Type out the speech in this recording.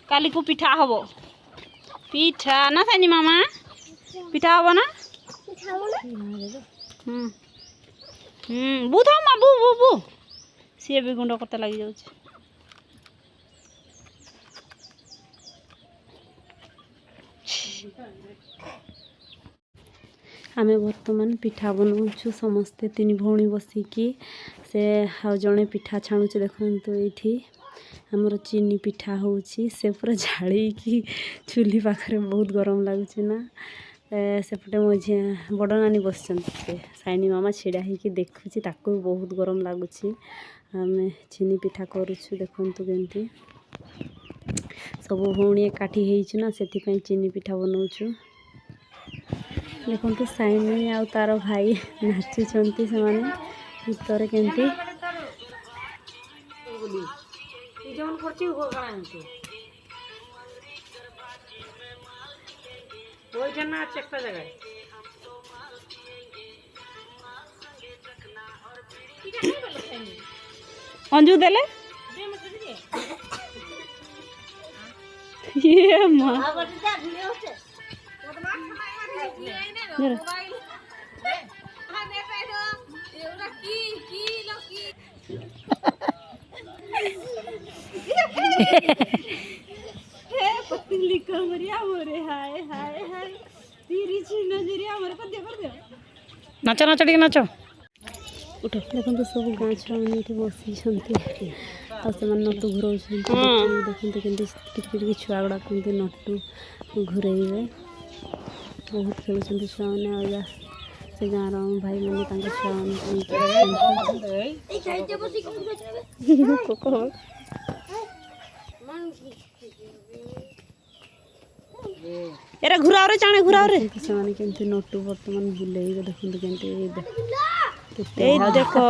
काली को पिठा हम पिठा ना सैनी मामा पिठा हम ना बू था बू बू बू सी भी गुंड करते लगी जाऊँ आम बर्तमान पिठा बनाऊँ समस्ते तीन भौणी बसिकी से जड़े पिठा छाणुचे देखो ये आमर चीनी पिठा होची से पूरा झाड़ी की चूल्ही पाखे बहुत गरम लगुच ना सेपटे मझे बड़ नानी बस साइनी मामा छिड़ा होगी देखुची ताको बहुत गरम लगुच आम चीनी पिठा करुचु देखु केमती सब भौणी एकाठी होना से चीनी पिठा बनाऊँ देखो साइनी आ तार भाई नाचुंट से गीतर केमती अंजू देले ये मां नाच नाच टे नाच उठ देखो सब गाँ छुआ मैंने बसी नटू घूर देखते के छुआ गुड़ा कमी नटू घूरेबे बहुत खेल छुआ मैंने से गाँव भाई मैंने छुआ एरा घुराओ रे चाणे घुराओ रे से माने केमती नटू वर्तमान बुलेइबे देखो केमती देखो